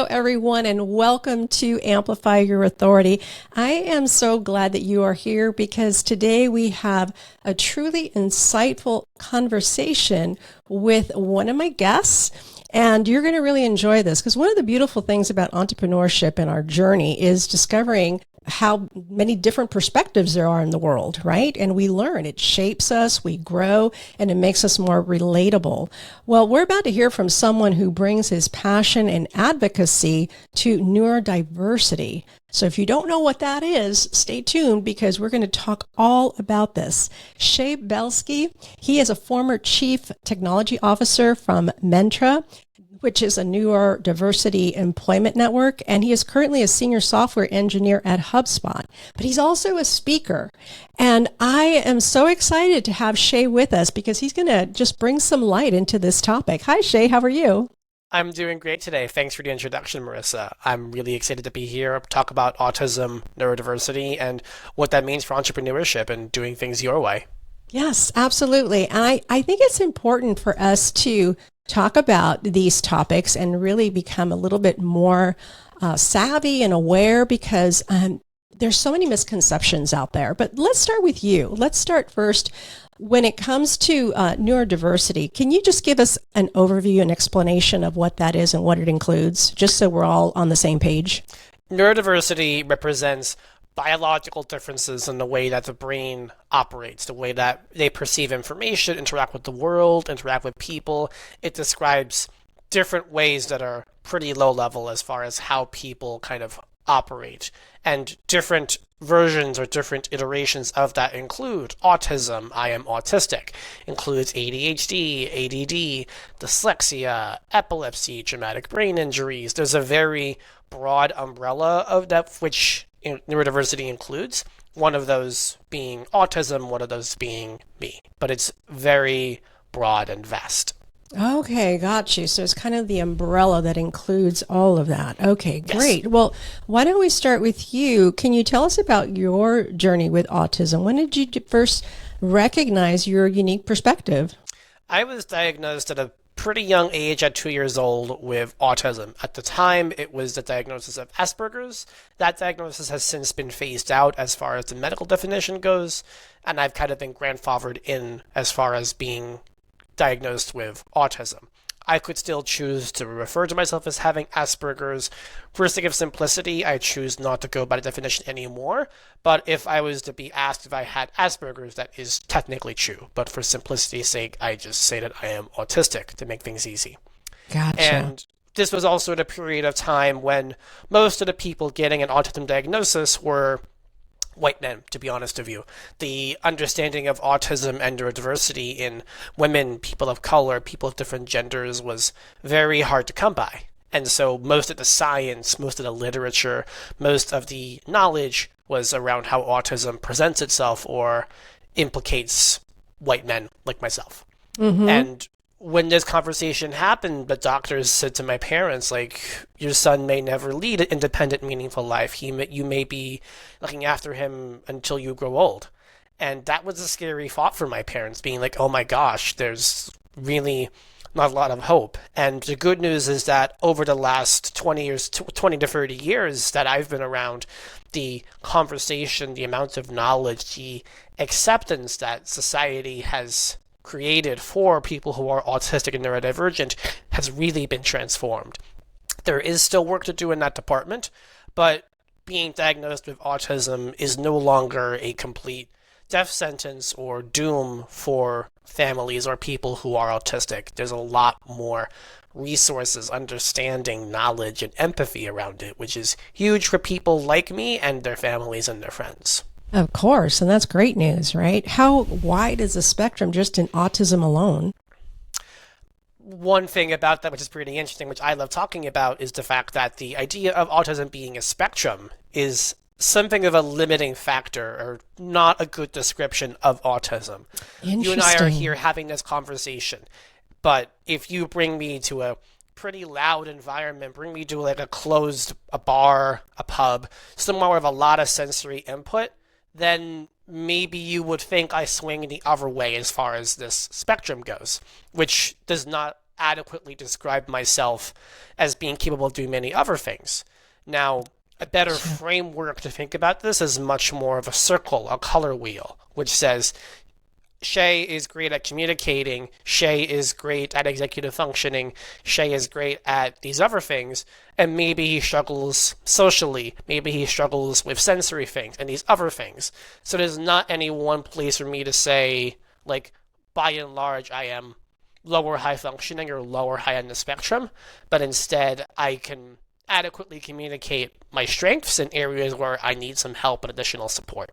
Hello, everyone, and welcome to Amplify Your Authority. I am so glad that you are here because today we have a truly insightful conversation with one of my guests. And you're going to really enjoy this because one of the beautiful things about entrepreneurship and our journey is discovering how many different perspectives there are in the world, right? And we learn, it shapes us, we grow, and it makes us more relatable. Well, we're about to hear from someone who brings his passion and advocacy to neurodiversity. So if you don't know what that is, stay tuned because we're going to talk all about this. Shea Belsky, he is a former chief technology officer from Mentra, which is a neurodiversity employment network, and he is currently a senior software engineer at HubSpot. But he's also a speaker, and I am so excited to have Shea with us because he's going to just bring some light into this topic. Hi, Shea. How are you? I'm doing great today. Thanks for the introduction, Marissa. I'm really excited to be here, talk about autism, neurodiversity, and what that means for entrepreneurship and doing things your way. Yes, absolutely. And I think it's important for us to talk about these topics and really become a little bit more savvy and aware because there's so many misconceptions out there. But let's start with you. Let's start first. When it comes to neurodiversity, can you just give us an overview and explanation of what that is and what it includes, just so we're all on the same page? Neurodiversity represents biological differences in the way that the brain operates, the way that they perceive information, interact with the world, interact with people. It describes different ways that are pretty low level as far as how people kind of operate. And different versions or different iterations of that include autism, I am autistic, includes ADHD, ADD, dyslexia, epilepsy, traumatic brain injuries. There's a very broad umbrella of that which neurodiversity includes, one of those being autism, one of those being me. But it's very broad and vast. Okay, got you. So it's kind of the umbrella that includes all of that. Okay, great. Yes. Well, why don't we start with you? Can you tell us about your journey with autism? When did you first recognize your unique perspective? I was diagnosed at a pretty young age at 2 years old with autism. At the time, it was the diagnosis of Asperger's. That diagnosis has since been phased out as far as the medical definition goes, and I've kind of been grandfathered in as far as being diagnosed with autism. I could still choose to refer to myself as having Asperger's. For sake of simplicity, I choose not to go by the definition anymore, but if I was to be asked if I had Asperger's, that is technically true. But for simplicity's sake, I just say that I am autistic to make things easy. Gotcha. And this was also at a period of time when most of the people getting an autism diagnosis were white men, to be honest with you. The understanding of autism and neurodiversity in women, people of color, people of different genders was very hard to come by. And so most of the science, most of the literature, most of the knowledge was around how autism presents itself or implicates white men like myself. Mm-hmm. And when this conversation happened, the doctors said to my parents, like, your son may never lead an independent, meaningful life. You may be looking after him until you grow old. And that was a scary thought for my parents, being like, oh my gosh, there's really not a lot of hope. And the good news is that over the last 20 years, 20 to 30 years that I've been around, the conversation, the amount of knowledge, the acceptance that society has created for people who are autistic and neurodivergent has really been transformed. There is still work to do in that department, but being diagnosed with autism is no longer a complete death sentence or doom for families or people who are autistic. There's a lot more resources, understanding, knowledge, and empathy around it, which is huge for people like me and their families and their friends. Of course, and that's great news, right? How wide is the spectrum just in autism alone? One thing about that, which is pretty interesting, which I love talking about, is the fact that the idea of autism being a spectrum is something of a limiting factor or not a good description of autism. You and I are here having this conversation, but if you bring me to a pretty loud environment, bring me to like a bar, a pub, somewhere with a lot of sensory input, then maybe you would think I swing the other way as far as this spectrum goes, which does not adequately describe myself as being capable of doing many other things. Now, a better framework to think about this is much more of a circle, a color wheel, which says Shea is great at communicating, Shea is great at executive functioning, Shea is great at these other things, and maybe he struggles socially, maybe he struggles with sensory things and these other things. So there's not any one place for me to say, like, by and large, I am lower high functioning or lower high on the spectrum, but instead I can adequately communicate my strengths in areas where I need some help and additional support.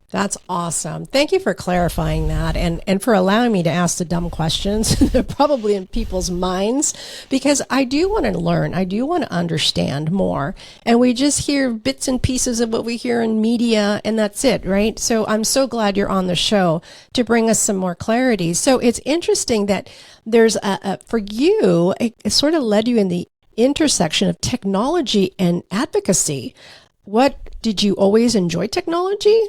That's awesome. Thank you for clarifying that and for allowing me to ask the dumb questions that are probably in people's minds, because I do want to learn. I do want to understand more. And we just hear bits and pieces of what we hear in media, and that's it, right? So I'm so glad you're on the show to bring us some more clarity. So it's interesting that there's for you, it sort of led you in the intersection of technology and advocacy. What, did you always enjoy technology?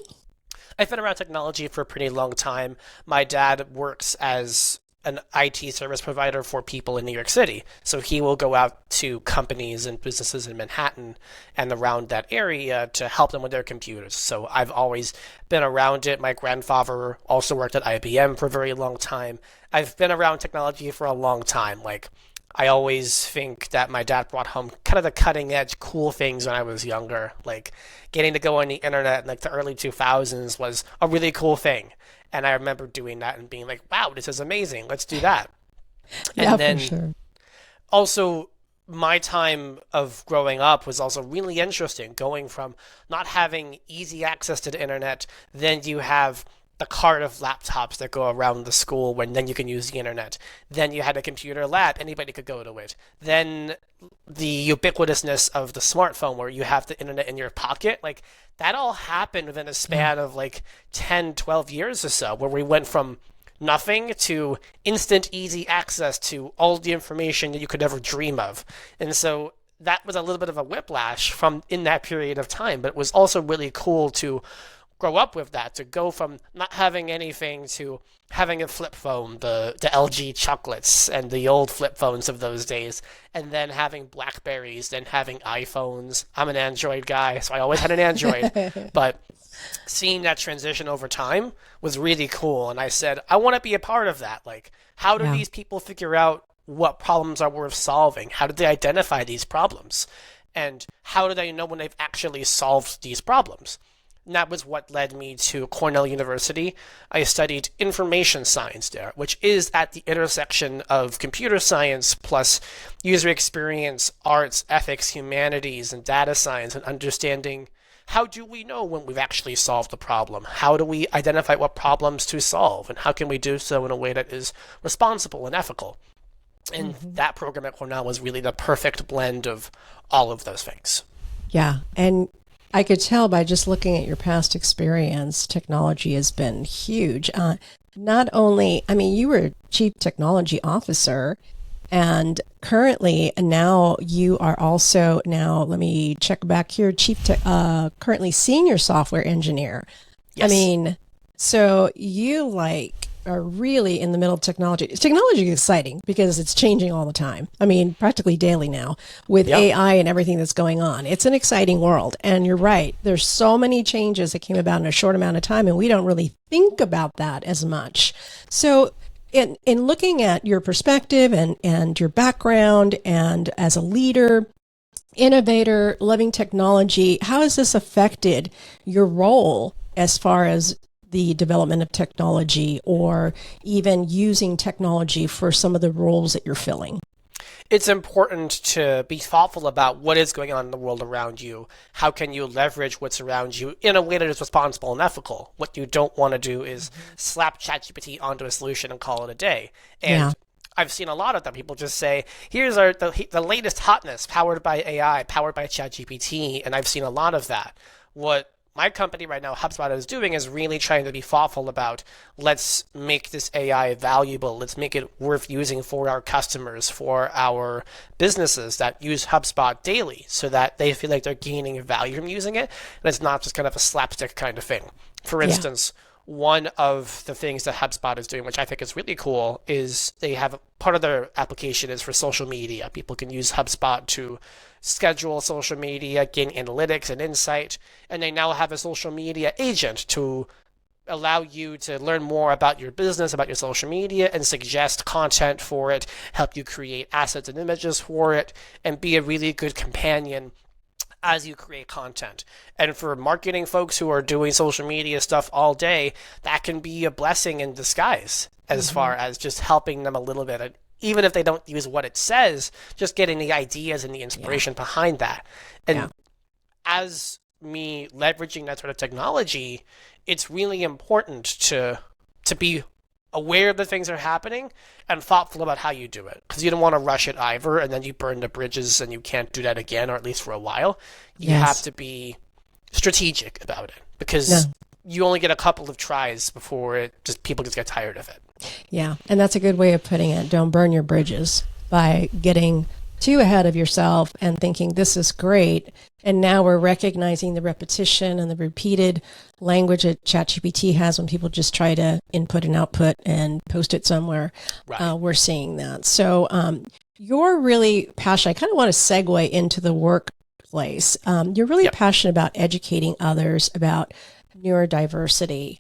I've been around technology for a pretty long time. My dad works as an IT service provider for people in New York City. So he will go out to companies and businesses in Manhattan and around that area to help them with their computers. So I've always been around it. My grandfather also worked at IBM for a very long time. I've been around technology for a long time. Like, I always think that my dad brought home kind of the cutting edge cool things when I was younger. Like, getting to go on the internet in like the early 2000s was a really cool thing. And I remember doing that and being like, wow, this is amazing. Let's do that. Yeah, and then for sure. Also, my time of growing up was also really interesting, going from not having easy access to the internet, then you have the cart of laptops that go around the school when then you can use the internet. Then you had a computer lab, anybody could go to it. Then the ubiquitousness of the smartphone where you have the internet in your pocket, like that all happened within a span of like 10, 12 years or so, where we went from nothing to instant easy access to all the information that you could ever dream of. And so that was a little bit of a whiplash from in that period of time, but it was also really cool to grow up with that, to go from not having anything to having a flip phone, the LG chocolates and the old flip phones of those days, and then having Blackberries, then having iPhones. I'm an Android guy, so I always had an Android. But seeing that transition over time was really cool, and I said, I want to be a part of that. Like, how do these people figure out what problems are worth solving? How did they identify these problems? And how do they know when they've actually solved these problems? And that was what led me to Cornell University. I studied information science there, which is at the intersection of computer science plus user experience, arts, ethics, humanities, and data science, and understanding how do we know when we've actually solved the problem? How do we identify what problems to solve? And how can we do so in a way that is responsible and ethical? And that program at Cornell was really the perfect blend of all of those things. Yeah. And I could tell by just looking at your past experience, technology has been huge. Not only, I mean, you were chief technology officer, and currently now you are also now, let me check back here, currently senior software engineer. Yes. I mean, so you like are really in the middle of technology. Technology is exciting because it's changing all the time. I mean, practically daily now with AI and everything that's going on. It's an exciting world. And you're right. There's so many changes that came about in a short amount of time, and we don't really think about that as much. So in looking at your perspective and your background and as a leader, innovator, loving technology, how has this affected your role as far as the development of technology or even using technology for some of the roles that you're filling? It's important to be thoughtful about what is going on in the world around you. How can you leverage what's around you in a way that is responsible and ethical? What you don't want to do is slap ChatGPT onto a solution and call it a day. And I've seen a lot of them. People just say, here's the latest hotness powered by AI, powered by ChatGPT. And I've seen a lot of that. What my company right now, HubSpot, is doing is really trying to be thoughtful about, let's make this AI valuable. Let's make it worth using for our customers, for our businesses that use HubSpot daily, so that they feel like they're gaining value from using it. And it's not just kind of a slapstick kind of thing. For instance, one of the things that HubSpot is doing, which I think is really cool, is they have part of their application is for social media. People can use HubSpot to schedule social media, gain analytics and insight, and they now have a social media agent to allow you to learn more about your business, about your social media, and suggest content for it, help you create assets and images for it, and be a really good companion as you create content. And for marketing folks who are doing social media stuff all day, that can be a blessing in disguise as far as just helping them a little bit. And even if they don't use what it says, just getting the ideas and the inspiration behind that. And as me leveraging that sort of technology, it's really important to be aware that things are happening and thoughtful about how you do it, because you don't want to rush it either and then you burn the bridges and you can't do that again, or at least for a while. You have to be strategic about it, because you only get a couple of tries before people just get tired of it. Yeah, and that's a good way of putting it. Don't burn your bridges by getting too ahead of yourself and thinking this is great. And now we're recognizing the repetition and the repeated language that ChatGPT has when people just try to input and output and post it somewhere. Right. We're seeing that. So you're really passionate. I kind of want to segue into the workplace. You're really passionate about educating others about neurodiversity.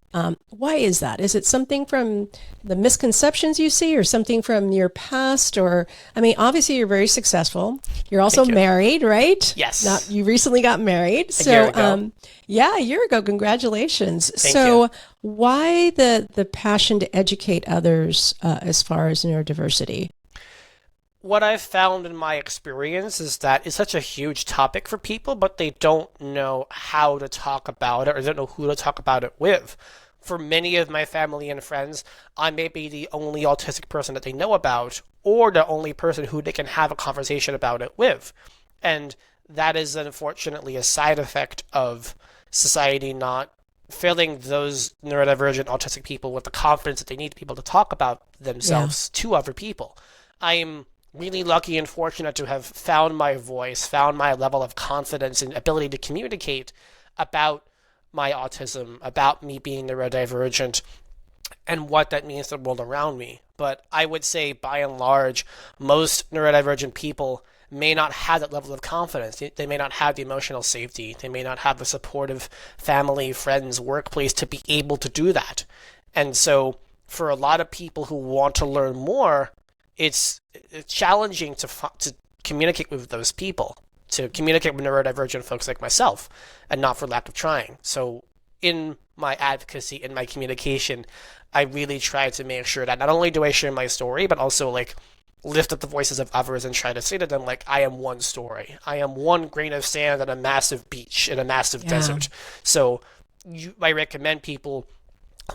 Why is that? Is it something from the misconceptions you see, or something from your past? Or, I mean, obviously you're very successful. You're also married, right? Yes. You recently got married. A year ago. A year ago. Congratulations. Thank you. Why the passion to educate others as far as neurodiversity? What I've found in my experience is that it's such a huge topic for people, but they don't know how to talk about it, or they don't know who to talk about it with. For many of my family and friends, I may be the only autistic person that they know about, or the only person who they can have a conversation about it with. And that is unfortunately a side effect of society not filling those neurodivergent autistic people with the confidence that they need to be able to talk about themselves to other people. I'm really lucky and fortunate to have found my voice, found my level of confidence and ability to communicate about my autism, about me being neurodivergent, and what that means to the world around me. But I would say, by and large, most neurodivergent people may not have that level of confidence. They may not have the emotional safety. They may not have the supportive family, friends, workplace to be able to do that. And so for a lot of people who want to learn more, it's challenging to communicate with those people, to communicate with neurodivergent folks like myself, and not for lack of trying. So in my advocacy, in my communication, I really try to make sure that not only do I share my story, but also lift up the voices of others and try to say to them, I am one story. I am one grain of sand on a massive beach in a massive desert. So I recommend people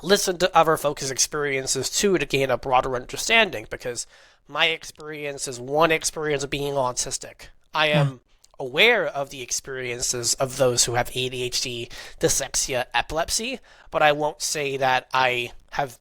listen to other folks' experiences too, to gain a broader understanding, because my experience is one experience of being autistic. I am aware of the experiences of those who have ADHD, dyslexia, epilepsy, but I won't say that I have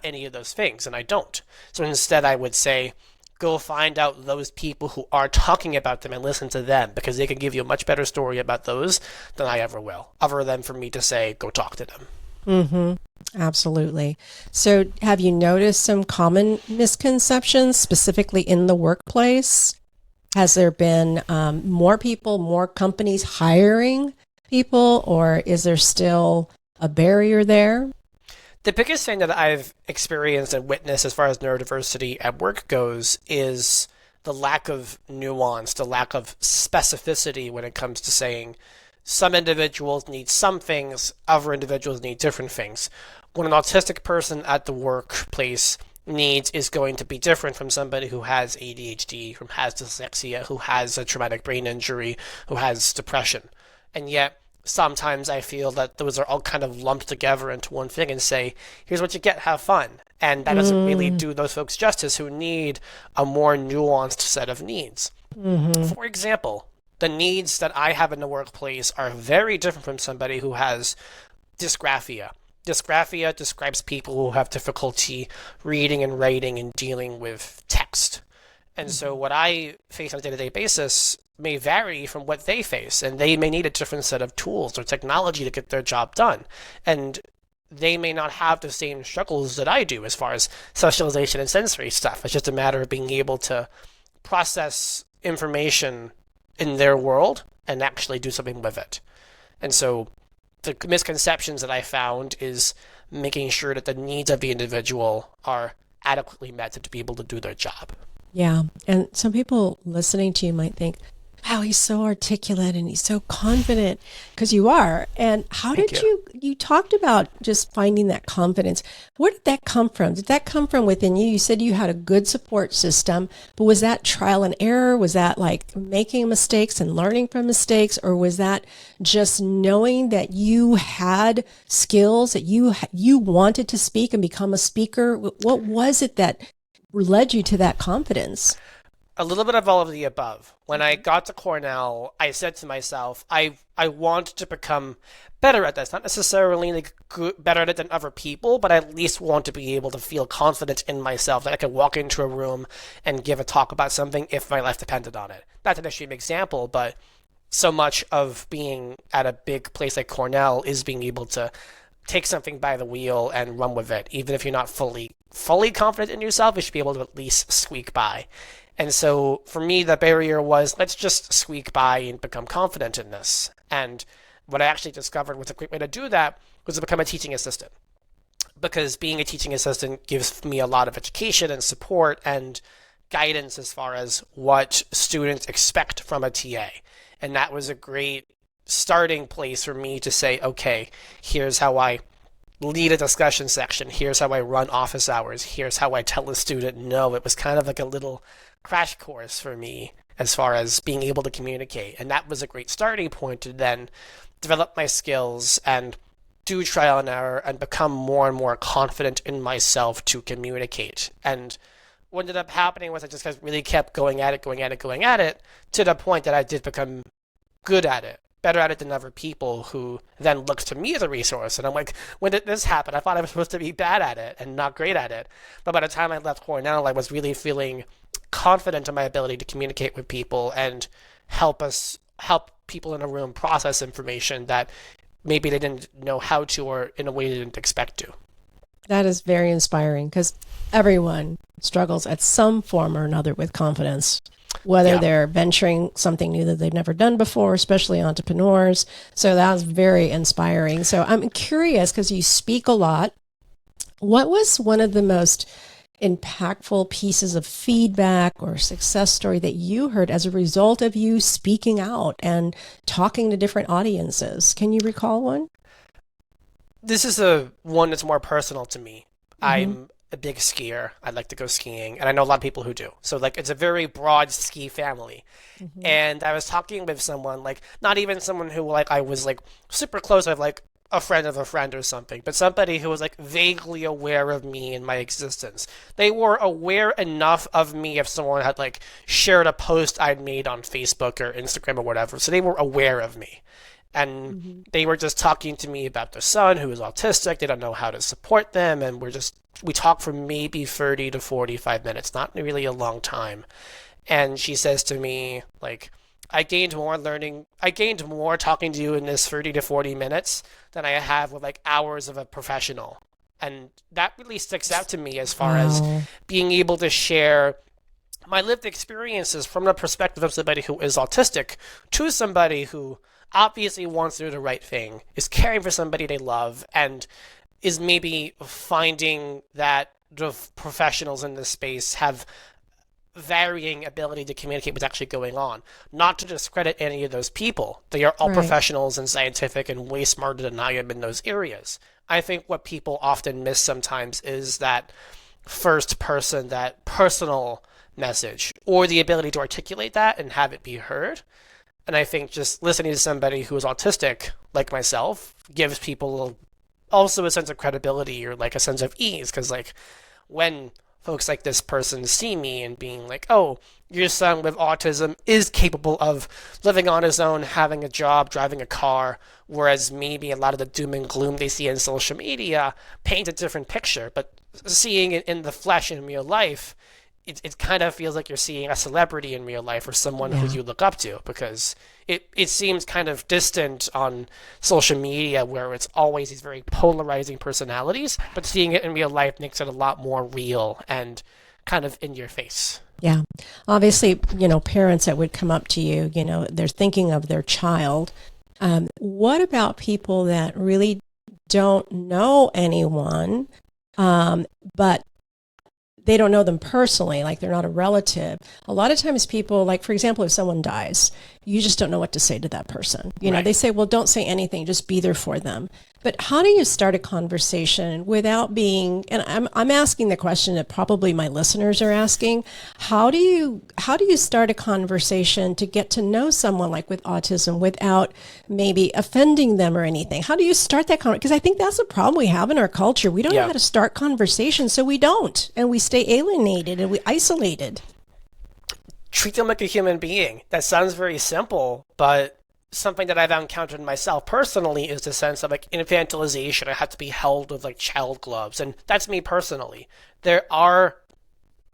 any of those things, and I don't. So instead I would say, go find out those people who are talking about them and listen to them, because they can give you a much better story about those than I ever will, other than for me to say, go talk to them. Mm-hmm. Absolutely. So have you noticed some common misconceptions specifically in the workplace? Has there been more people, more companies hiring people, or is there still a barrier there? The biggest thing that I've experienced and witnessed as far as neurodiversity at work goes is the lack of nuance, the lack of specificity when it comes to saying some individuals need some things, other individuals need different things. What an autistic person at the workplace needs is going to be different from somebody who has ADHD, who has dyslexia, who has a traumatic brain injury, who has depression. And yet, sometimes I feel that those are all kind of lumped together into one thing and say, here's what you get, have fun. And that doesn't really do those folks justice who need a more nuanced set of needs. For example, the needs that I have in the workplace are very different from somebody who has dysgraphia. Dysgraphia describes people who have difficulty reading and writing and dealing with text. And so what I face on a day-to-day basis may vary from what they face, and they may need a different set of tools or technology to get their job done. And they may not have the same struggles that I do as far as socialization and sensory stuff. It's just a matter of being able to process information in their world and actually do something with it. And so the misconceptions that I found is making sure that the needs of the individual are adequately met to be able to do their job. Yeah. And some people listening to you might think, wow, he's so articulate and he's so confident, because you are. And how Thank did you. you talked about just finding that confidence. Where did that come from? Did that come from within you? You said you had a good support system, but was that trial and error? Was that like making mistakes and learning from mistakes? Or was that just knowing that you had skills, that you wanted to speak and become a speaker? What was it that led you to that confidence? A little bit of all of the above. When I got to Cornell, I said to myself, I want to become better at this. Not necessarily like better at it than other people, but I at least want to be able to feel confident in myself that I could walk into a room and give a talk about something if my life depended on it. That's an extreme example, but so much of being at a big place like Cornell is being able to take something by the wheel and run with it. Even if you're not fully confident in yourself, you should be able to at least squeak by. And so for me, the barrier was, let's just squeak by and become confident in this. And what I actually discovered was a great way to do that was to become a teaching assistant. Because being a teaching assistant gives me a lot of education and support and guidance as far as what students expect from a TA. And that was a great starting place for me to say, okay, here's how I lead a discussion section. Here's how I run office hours. Here's how I tell a student no. It was kind of like a little crash course for me as far as being able to communicate. And that was a great starting point to then develop my skills and do trial and error and become more and more confident in myself to communicate. And what ended up happening was I just really kept going at it to the point that I did become good at it, better at it than other people, who then looked to me as a resource. And I'm like, when did this happen? I thought I was supposed to be bad at it and not great at it. But by the time I left Cornell, I was really feeling confident in my ability to communicate with people and help people in a room process information that maybe they didn't know how to, or in a way they didn't expect to. That is very inspiring, because everyone struggles at some form or another with confidence, whether Yeah. they're venturing something new that they've never done before, especially entrepreneurs. So that was very inspiring. So I'm curious, because you speak a lot. What was one of the most impactful pieces of feedback or success story that you heard as a result of you speaking out and talking to different audiences? Can you recall one? This is a one that's more personal to me. Mm-hmm. I'm a big skier. I like to go skiing, and I know a lot of people who do. So like it's a very broad ski family. Mm-hmm. And I was talking with someone, like not even someone who like I was like super close with, like a friend of a friend or something, but somebody who was like vaguely aware of me and my existence. They were aware enough of me if someone had like shared a post I'd made on Facebook or Instagram or whatever. So they were aware of me. And they were just talking to me about their son who is autistic. They don't know how to support them. And we talked for maybe 30 to 45 minutes, not really a long time. And she says to me, like, I gained more talking to you in this 30 to 40 minutes than I have with like hours of a professional. And that really sticks out to me as far as being able to share my lived experiences from the perspective of somebody who is autistic to somebody who obviously wants to do the right thing, is caring for somebody they love, and is maybe finding that the professionals in this space have varying ability to communicate what's actually going on. Not to discredit any of those people. They are all Right. professionals and scientific and way smarter than I am in those areas. I think what people often miss sometimes is that first person, that personal message, or the ability to articulate that and have it be heard. And I think just listening to somebody who is autistic, like myself, gives people also a sense of credibility or like a sense of ease. Because like when folks like this person see me and being like, oh, your son with autism is capable of living on his own, having a job, driving a car, whereas maybe a lot of the doom and gloom they see in social media paint a different picture. But seeing it in the flesh in real life it kind of feels like you're seeing a celebrity in real life or someone who you look up to, because it seems kind of distant on social media where it's always these very polarizing personalities, but seeing it in real life makes it a lot more real and kind of in your face. Yeah. Obviously, parents that would come up to you, they're thinking of their child. What about people that really don't know anyone, but they don't know them personally, like they're not a relative? A lot of times people, like, for example, if someone dies, you just don't know what to say to that person. They say, well, don't say anything, just be there for them. But how do you start a conversation without being, and I'm asking the question that probably my listeners are asking, how do you start a conversation to get to know someone like with autism without maybe offending them or anything? How do you start that conversation? Because I think that's a problem we have in our culture. We don't know how to start conversations, so we don't. And we stay alienated and we isolated. Treat them like a human being. That sounds very simple, but something that I've encountered myself personally is the sense of like infantilization. I have to be held with like child gloves, and that's me personally. There are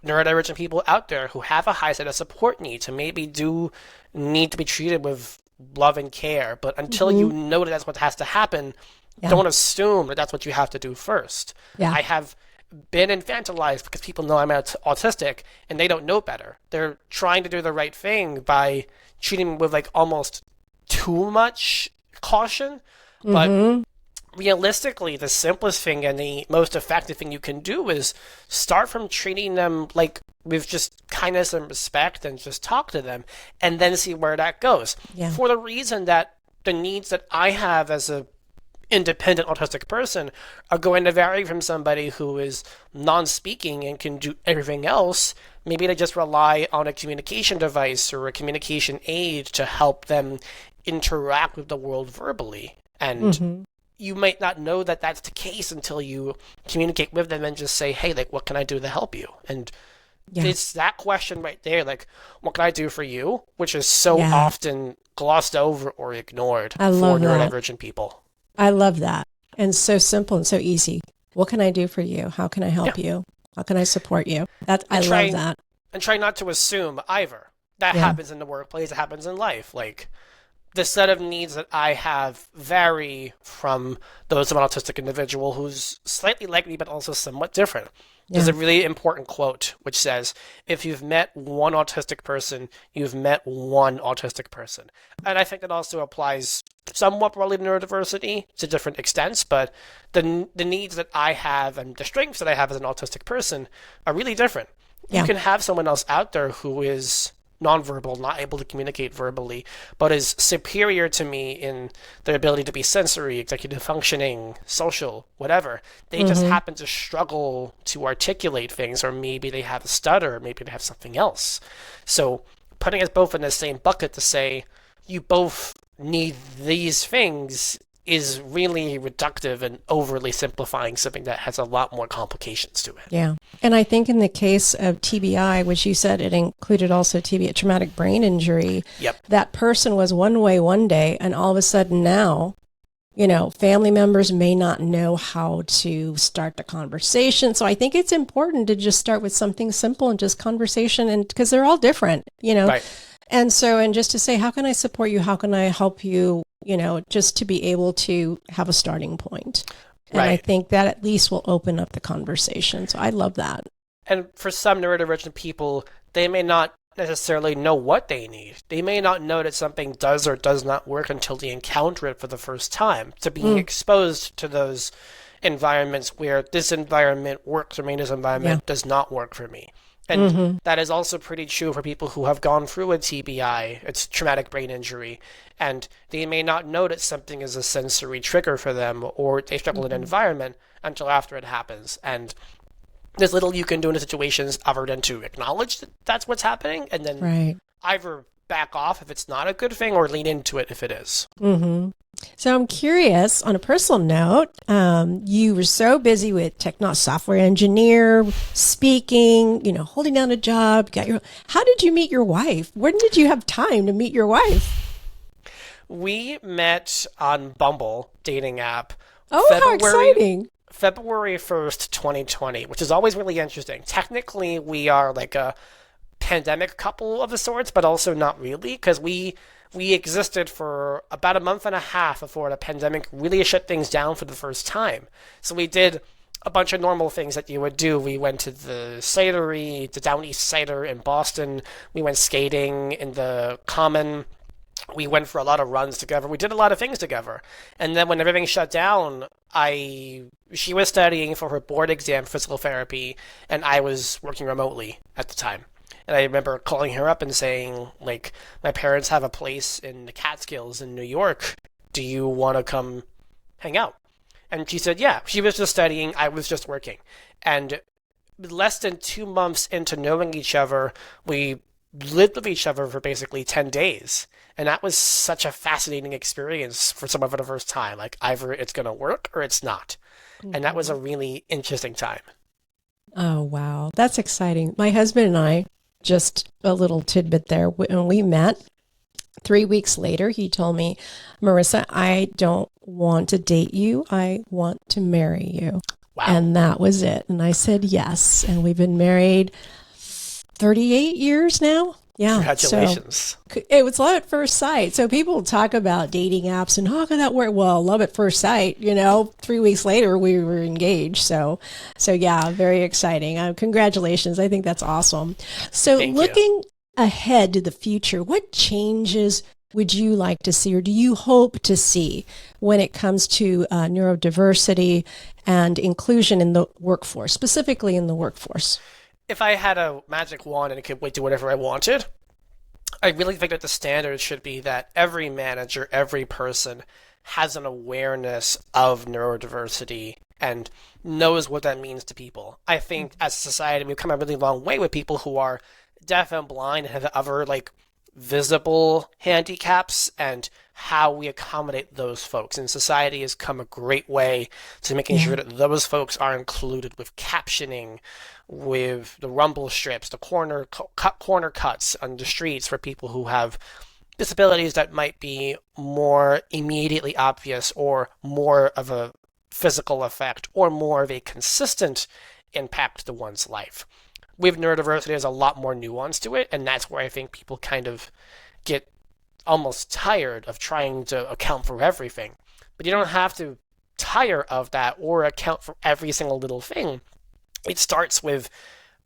neurodivergent people out there who have a high set of support needs and maybe do need to be treated with love and care, but until you know that that's what has to happen, don't assume that that's what you have to do first. I have been infantilized because people know I'm autistic and they don't know better. They're trying to do the right thing by treating me with like almost too much caution, but realistically, the simplest thing and the most effective thing you can do is start from treating them like with just kindness and respect and just talk to them and then see where that goes. For the reason that the needs that I have as a independent autistic person are going to vary from somebody who is non-speaking and can do everything else. Maybe they just rely on a communication device or a communication aid to help them interact with the world verbally. And you might not know that that's the case until you communicate with them and just say, hey, like, what can I do to help you? And it's that question right there, like, what can I do for you? Which is so often glossed over or ignored for neurodivergent people. I love that. And so simple and so easy. What can I do for you? How can I help you? How can I support you? I love that. And try not to assume either. That happens in the workplace. It happens in life. Like, the set of needs that I have vary from those of an autistic individual who's slightly like me, but also somewhat different. There's a really important quote which says, if you've met one autistic person, you've met one autistic person. And I think that also applies somewhat broadly to neurodiversity to different extents, but the needs that I have and the strengths that I have as an autistic person are really different. You can have someone else out there who is nonverbal, not able to communicate verbally, but is superior to me in their ability to be sensory, executive functioning, social, whatever. They just happen to struggle to articulate things, or maybe they have a stutter, or maybe they have something else. So putting us both in the same bucket to say, you both need these things is really reductive and overly simplifying something that has a lot more complications to it. Yeah. And I think in the case of TBI, which you said it included also TBI, traumatic brain injury, that person was one way one day, and all of a sudden now, family members may not know how to start the conversation. So I think it's important to just start with something simple and just conversation, and because they're all different, Right. And just to say, how can I support you? How can I help you? Just to be able to have a starting point. And I think that at least will open up the conversation. So I love that. And for some neurodivergent people, they may not necessarily know what they need. They may not know that something does or does not work until they encounter it for the first time. To being exposed to those environments where this environment works or maybe this environment does not work for me. And that is also pretty true for people who have gone through a TBI, it's traumatic brain injury, and they may not know that something is a sensory trigger for them, or they struggle in an environment until after it happens. And there's little you can do in the situations other than to acknowledge that that's what's happening, and then either back off if it's not a good thing or lean into it if it is. So I'm curious, on a personal note, you were so busy with software engineer, speaking, holding down a job. How did you meet your wife? When did you have time to meet your wife? We met on Bumble dating app. Oh, how exciting. February 1st, 2020, which is always really interesting. Technically, we are like a pandemic couple of the sorts, but also not really, because we existed for about a month and a half before the pandemic really shut things down for the first time. So we did a bunch of normal things that you would do. We went to the cidery, the Down East Cider in Boston. We went skating in the Common. We went for a lot of runs together. We did a lot of things together. And then when everything shut down, she was studying for her board exam physical therapy, and I was working remotely at the time. And I remember calling her up and saying, like, my parents have a place in the Catskills in New York. Do you want to come hang out? And she said, yeah. She was just studying. I was just working. And less than 2 months into knowing each other, we lived with each other for basically 10 days. And that was such a fascinating experience for someone for the first time. Like, either it's going to work or it's not. Mm-hmm. And that was a really interesting time. Oh, wow. That's exciting. My husband and I, just a little tidbit there, when we met, 3 weeks later, he told me, Marissa, I don't want to date you. I want to marry you. Wow. And that was it. And I said yes. And we've been married 38 years now. Yeah. Congratulations. So it was love at first sight. So people talk about dating apps and how can that work? Well, love at first sight, 3 weeks later we were engaged. So yeah, very exciting. Congratulations. I think that's awesome. So looking ahead to the future, what changes would you like to see, or do you hope to see when it comes to neurodiversity and inclusion in the workforce, specifically in the workforce? If I had a magic wand and it could do whatever I wanted, I really think that the standard should be that every manager, every person has an awareness of neurodiversity and knows what that means to people. I think as a society, we've come a really long way with people who are deaf and blind and have other visible handicaps, and how we accommodate those folks. And society has come a great way to making sure that those folks are included with captioning, with the rumble strips, the corner cuts on the streets for people who have disabilities that might be more immediately obvious, or more of a physical effect, or more of a consistent impact to one's life. With neurodiversity, there's a lot more nuance to it, and that's where I think people kind of get almost tired of trying to account for everything. But you don't have to tire of that or account for every single little thing. It starts with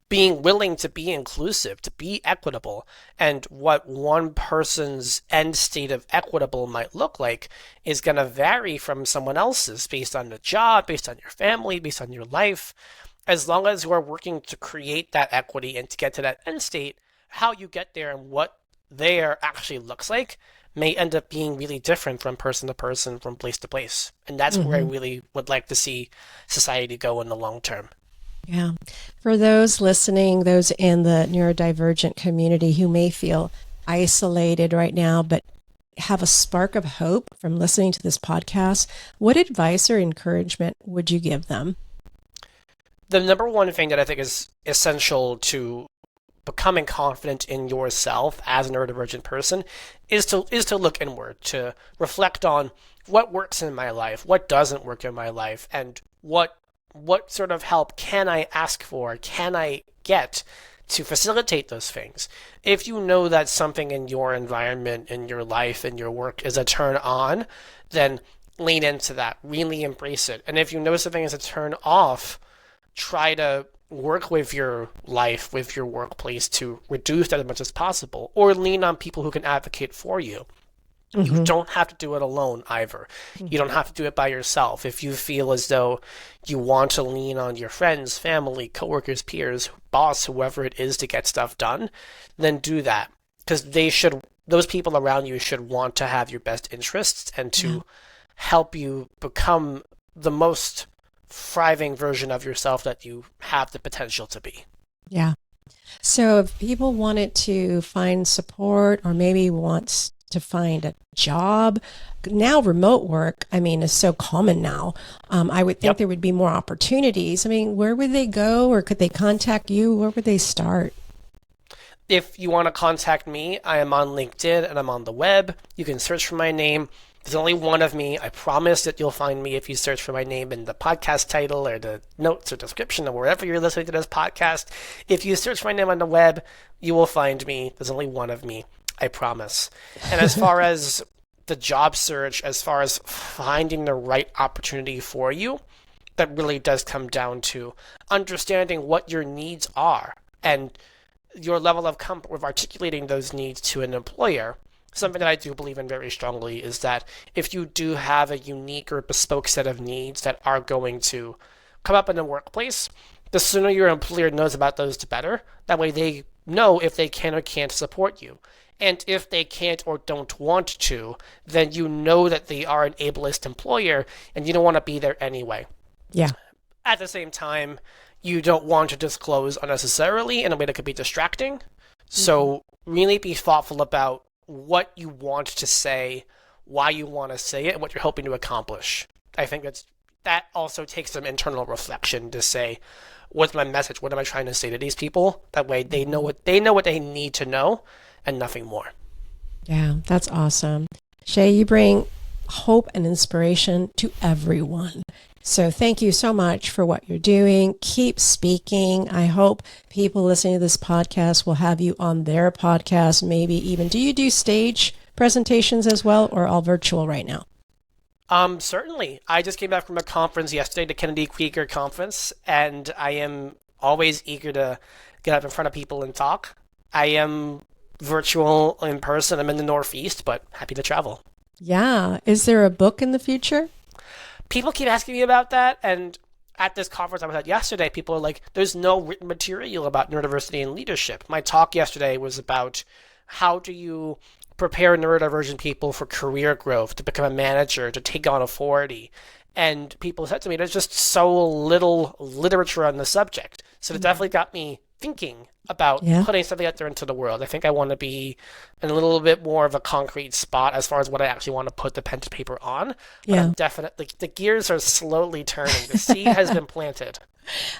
being willing to be inclusive, to be equitable, and what one person's end state of equitable might look like is going to vary from someone else's based on the job, based on your family, based on your life. As long as we're working to create that equity and to get to that end state, how you get there and what there actually looks like may end up being really different from person to person, from place to place. And that's where I really would like to see society go in the long term. Yeah. For those listening, those in the neurodivergent community who may feel isolated right now, but have a spark of hope from listening to this podcast, what advice or encouragement would you give them? The number one thing that I think is essential to becoming confident in yourself as a neurodivergent person is to look inward, to reflect on what works in my life, what doesn't work in my life, and what sort of help can I ask for, can I get to facilitate those things. If you know that something in your environment, in your life, in your work is a turn on, then lean into that, really embrace it. And if you know something is a turn off, try to work with your life, with your workplace to reduce that as much as possible, or lean on people who can advocate for you. You don't have to do it alone either. You don't have to do it by yourself. If you feel as though you want to lean on your friends, family, coworkers, peers, boss, whoever it is to get stuff done, then do that. Because those people around you should want to have your best interests and to help you become the most thriving version of yourself that you have the potential to be. Yeah. So if people wanted to find support, or maybe wants to find a job, now remote work, is so common now. I would think there would be more opportunities. Where would they go, or could they contact you? Where would they start? If you want to contact me, I am on LinkedIn and I'm on the web. You can search for my name. There's only one of me. I promise that you'll find me if you search for my name in the podcast title or the notes or description or wherever you're listening to this podcast. If you search my name on the web, you will find me. There's only one of me. I promise. And as far as the job search, as far as finding the right opportunity for you, that really does come down to understanding what your needs are and your level of comfort with articulating those needs to an employer. Something that I do believe in very strongly is that if you do have a unique or bespoke set of needs that are going to come up in the workplace, the sooner your employer knows about those, the better. That way they know if they can or can't support you. And if they can't or don't want to, then you know that they are an ableist employer and you don't want to be there anyway. Yeah. At the same time, you don't want to disclose unnecessarily in a way that could be distracting. So really be thoughtful about what you want to say, why you want to say it, and what you're hoping to accomplish. I think that also takes some internal reflection to say, what's my message? What am I trying to say to these people? That way they know what they need to know and nothing more. Yeah, that's awesome. Shea, you bring hope and inspiration to everyone. So thank you so much for what you're doing. Keep speaking. I hope people listening to this podcast will have you on their podcast, maybe even. Do you do stage presentations as well, or all virtual right now? Certainly. I just came back from a conference yesterday, the Kennedy Krieger conference, and I am always eager to get up in front of people and talk. I am virtual in person. I'm in the Northeast, but happy to travel. Yeah. Is there a book in the future? People keep asking me about that, and at this conference I was at yesterday, people are like, there's no written material about neurodiversity and leadership. My talk yesterday was about how do you prepare neurodivergent people for career growth, to become a manager, to take on authority. And people said to me, there's just so little literature on the subject. So it definitely got me thinking about putting something out there into the world. I think I want to be in a little bit more of a concrete spot as far as what I actually want to put the pen to paper on. But I'm definitely, the gears are slowly turning. The seed has been planted.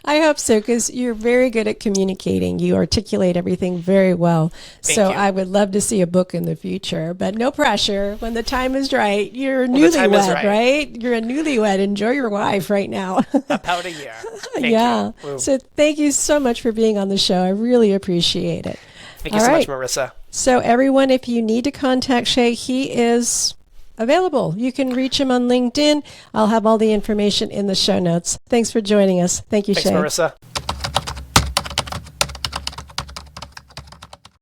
I hope so, because you're very good at communicating. You articulate everything very well. Thank you. I would love to see a book in the future, but no pressure. When the time is right, you're newlywed, right? You're a newlywed. Enjoy your wife right now. About a year. Thank you. So thank you so much for being on the show. I really appreciate it. Thank you so much, Marissa. So everyone, if you need to contact Shea, he is available. You can reach him on LinkedIn. I'll have all the information in the show notes. Thanks for joining us. Thank you, Shea. Thanks, Marissa.